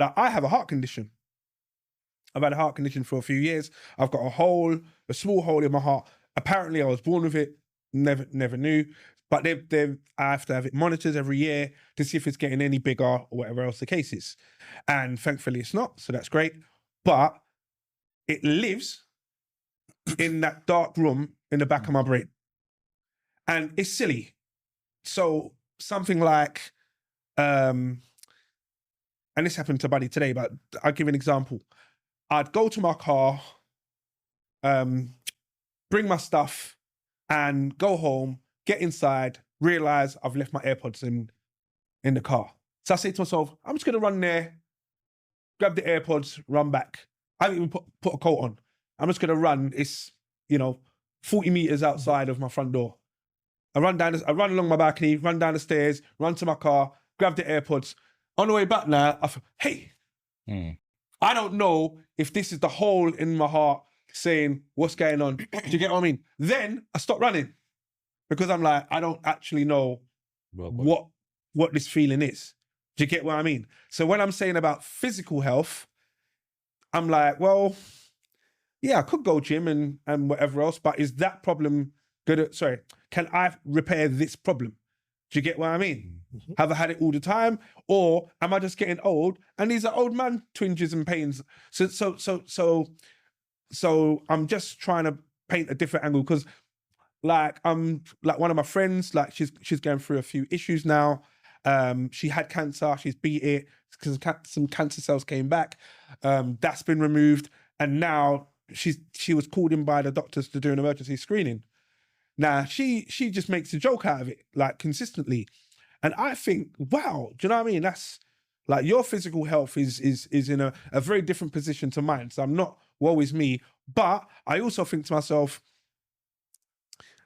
Like, I have a heart condition. I've had a heart condition for a few years. I've got a small hole in my heart. Apparently I was born with it, never knew. But I have to have it monitored every year to see if it's getting any bigger or whatever else the case is. And thankfully it's not, so that's great. But it lives in that dark room in the back of my brain. And it's silly. So something like, and this happened to Buddy today, but I'll give an example. I'd go to my car, bring my stuff and go home, get inside, realize I've left my AirPods in the car. So I say to myself, I'm just gonna run there, grab the AirPods, run back. I haven't even put a coat on. I'm just gonna run. It's, 40 meters outside of my front door. I run along my balcony, run down the stairs, run to my car, grab the AirPods. On the way back now, I thought, hey, I don't know if this is the hole in my heart saying, what's going on? Do you get what I mean? Then I stop running because I'm like, I don't actually know what this feeling is. Do you get what I mean? So when I'm saying about physical health, I'm like, well, yeah, I could go gym and whatever else, but is that problem can I repair this problem? Do you get what I mean? Mm-hmm. Have I had it all the time? Or am I just getting old? And these are old man twinges and pains. So I'm just trying to paint a different angle because one of my friends, she's going through a few issues now. She had cancer, she's beat it because some cancer cells came back. That's been removed. And now she was called in by the doctors to do an emergency screening. Now, she just makes a joke out of it, consistently. And I think, wow, do you know what I mean? That's like your physical health is in a very different position to mine. So I'm not, woe is me. But I also think to myself,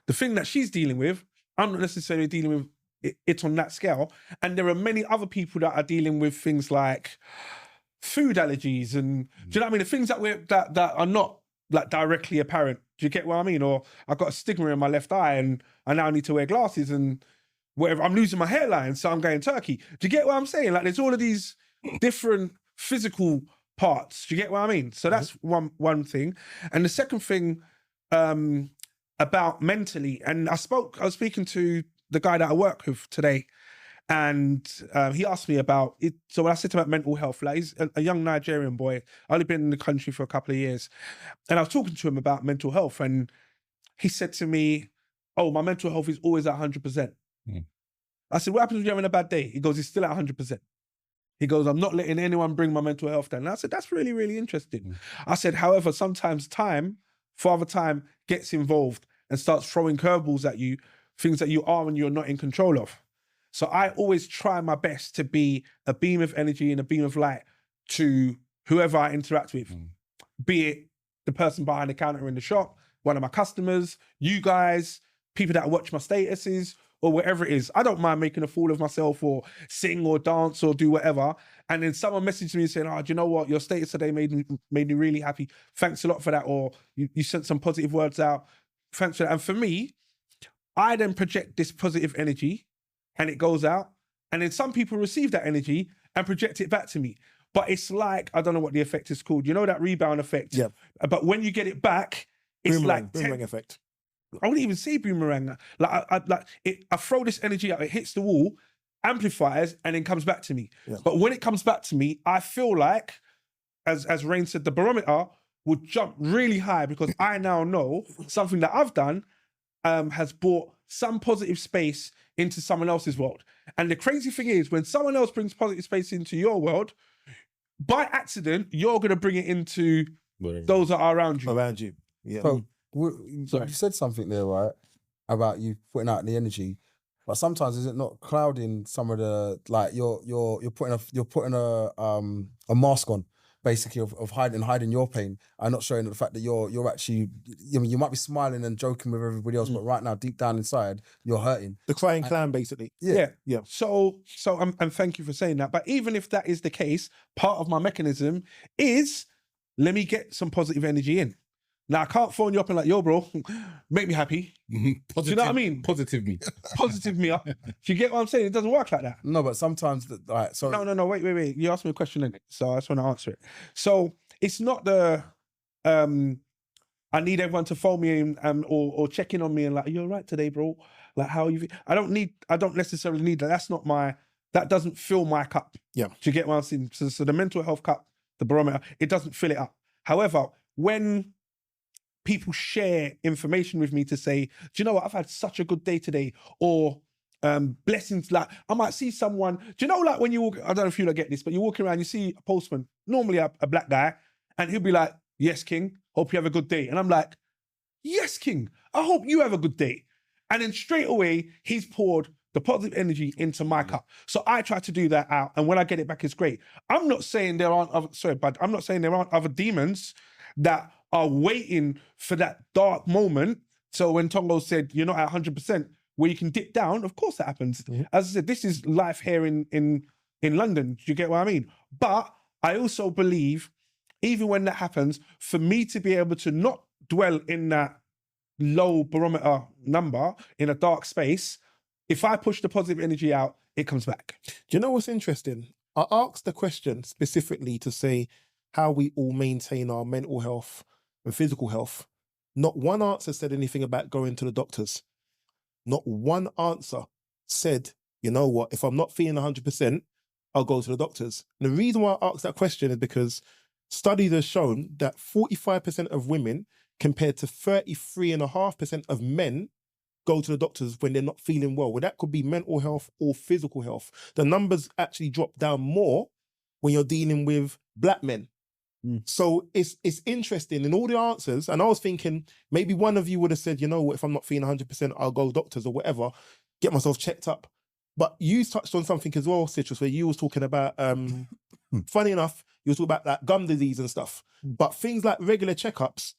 the thing that she's dealing with, I'm not necessarily dealing with it on that scale. And there are many other people that are dealing with things like food allergies and, do you know what I mean? The things that are not directly apparent. Do you get what I mean? Or I've got a stigma in my left eye and I now need to wear glasses and whatever. I'm losing my hairline, so I'm going Turkey. Do you get what I'm saying? There's all of these different physical parts. Do you get what I mean? So that's one thing. And the second thing about mentally, and I was speaking to the guy that I work with today, and he asked me about it. So when I said about mental health, he's a young Nigerian boy, only been in the country for a couple of years. And I was talking to him about mental health and he said to me, oh, my mental health is always at 100%. I said, what happens when you're having a bad day? He goes, it's still at 100%. He goes, I'm not letting anyone bring my mental health down. And I said, that's really, really interesting. I said, however, sometimes Father Time gets involved and starts throwing curveballs at you, things that you are and you're not in control of. So I always try my best to be a beam of energy and a beam of light to whoever I interact with, be it the person behind the counter in the shop, one of my customers, you guys, people that watch my statuses, or whatever it is. I don't mind making a fool of myself or sing or dance or do whatever. And then someone messaged me saying, do you know what? Your status today made me really happy. Thanks a lot for that. Or you sent some positive words out. Thanks for that. And for me, I then project this positive energy and it goes out. And then some people receive that energy and project it back to me. But it's like, I don't know what the effect is called. You know that rebound effect? Yeah. But when you get it back, it's boomerang effect. I wouldn't even say boomerang. I throw this energy out, it hits the wall, amplifies, and then comes back to me. Yeah. But when it comes back to me, I feel like, as Rain said, the barometer would jump really high because I now know something that I've done has brought some positive space into someone else's world. And the crazy thing is, when someone else brings positive space into your world, by accident, you're going to bring it into those that are around you. Yeah. So, you said something there, right, about you putting out the energy, but sometimes is it not clouding some of the you're putting a mask on, basically of hiding your pain and not showing the fact that you're actually, you might be smiling and joking with everybody else, but right now deep down inside you're hurting. The crying clown, basically. Yeah. So and thank you for saying that. But even if that is the case, part of my mechanism is let me get some positive energy in. Now I can't phone you up and like, yo, bro, make me happy. Do you know what I mean? Positive me. Positive me up. Do you get what I'm saying? It doesn't work like that. No, but sometimes, so No, wait. You asked me a question, innit? So I just want to answer it. So it's not I need everyone to phone me or check in on me and like, are you all right today, bro? Like, how are you? I don't necessarily need that. That doesn't fill my cup. Yeah. Do you get what I'm saying? So the mental health cup, the barometer, it doesn't fill it up. However, when people share information with me to say, do you know what? I've had such a good day today, or blessings. Like I might see someone, do you know, like when you walk, I don't know if you get this, but you're walking around, you see a postman, normally a black guy, and he'll be like, yes, King, hope you have a good day. And I'm like, yes, King, I hope you have a good day. And then straight away, he's poured the positive energy into my cup. So I try to do that out. And when I get it back, it's great. I'm not saying there aren't other demons that are waiting for that dark moment. So when Tongo said, you're not at 100%, where you can dip down, of course that happens. Mm-hmm. As I said, this is life here in London. Do you get what I mean? But I also believe, even when that happens, for me to be able to not dwell in that low barometer number in a dark space, if I push the positive energy out, it comes back. Do you know what's interesting? I asked the question specifically to say how we all maintain our mental health and physical health. Not one answer said anything about going to the doctors. Not one answer said, you know what, if I'm not feeling 100%, I'll go to the doctors. And the reason why I asked that question is because studies have shown that 45% of women compared to 33.5% of men go to the doctors when they're not feeling well. Well, that could be mental health or physical health. The numbers actually drop down more when you're dealing with black men. So it's interesting in all the answers. And I was thinking maybe one of you would have said, you know what, if I'm not feeling 100%, I'll go doctors or whatever, get myself checked up. But you touched on something as well, Citrus, where you was talking about, funny enough, you was talking about like gum disease and stuff. But things like regular checkups,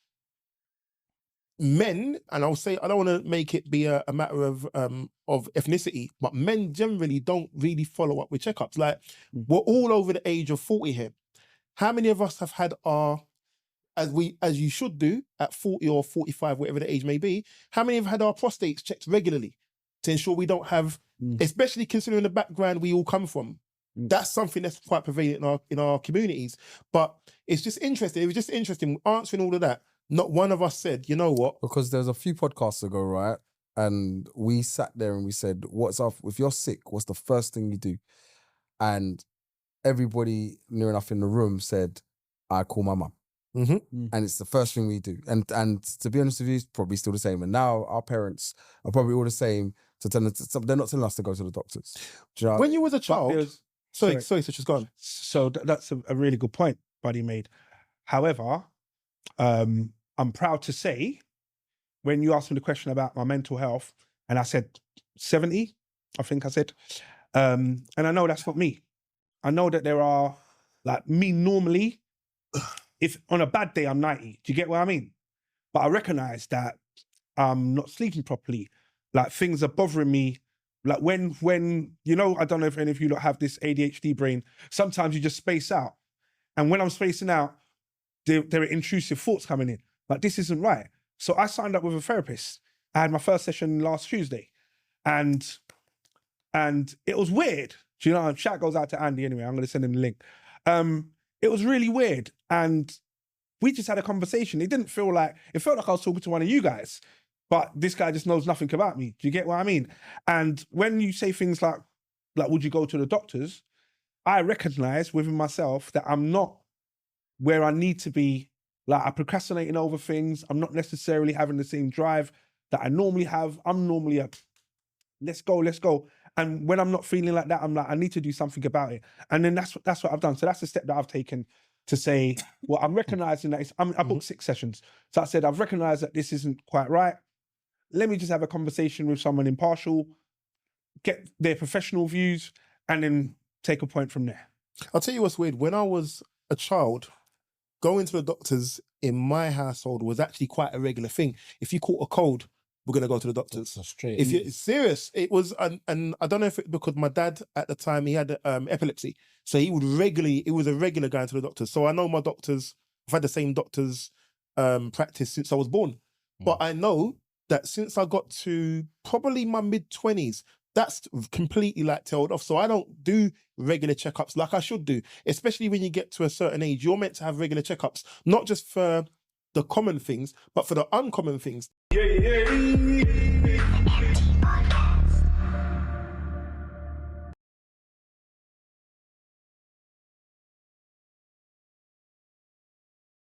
men, and I'll say, I don't want to make it be a matter of ethnicity, but men generally don't really follow up with checkups. Like we're all over the age of 40 here. How many of us have had our, as you should do at 40 or 45, whatever the age may be, how many have had our prostates checked regularly to ensure we don't have, especially considering the background we all come from? That's something that's quite prevalent in our communities. But it's just interesting. It was just interesting answering all of that. Not one of us said, you know what? Because there's a few podcasts ago, right? And we sat there and we said, what's up? If you're sick, what's the first thing you do? And everybody near enough in the room said, I call my mum. And it's the first thing we do. And to be honest with you, it's probably still the same. And now our parents are probably all the same. So they're not telling us to go to the doctors. Do you know? When you was a child, sorry, Citrus, go on. So that's a really good point Buddy made. However, I'm proud to say, when you asked me the question about my mental health, and I said 70, I think I said, and I know that's not me. I know that there are, like me normally, if on a bad day I'm 90, do you get what I mean? But I recognize that I'm not sleeping properly. Like things are bothering me. Like when you know, I don't know if any of you lot have this ADHD brain, sometimes you just space out. And when I'm spacing out, there are intrusive thoughts coming in. Like, this isn't right. So I signed up with a therapist. I had my first session last Tuesday. And it was weird. Do you know, shout goes out to Andy anyway. I'm going to send him the link. It was really weird. And we just had a conversation. It felt like I was talking to one of you guys. But this guy just knows nothing about me. Do you get what I mean? And when you say things like, would you go to the doctors? I recognize within myself that I'm not where I need to be. Like, I'm procrastinating over things. I'm not necessarily having the same drive that I normally have. I'm normally let's go. And when I'm not feeling like that, I'm like, I need to do something about it. And then that's what I've done. So that's the step that I've taken to say, well, I'm recognizing that I booked 6 sessions. So I said, I've recognized that this isn't quite right. Let me just have a conversation with someone impartial, get their professional views, and then take a point from there. I'll tell you what's weird. When I was a child, going to the doctors in my household was actually quite a regular thing. If you caught a cold, we're going to go to the doctors. That's straight. If you're serious, it was, and I don't know if it, because my dad at the time, he had epilepsy. So he would regularly, it was a regular going to the doctors. So I know my doctors, I've had the same doctors practice since I was born. But I know that since I got to probably my mid-20s, that's completely like tailed off. So I don't do regular checkups like I should do, especially when you get to a certain age. You're meant to have regular checkups, not just for the common things, but for the uncommon things.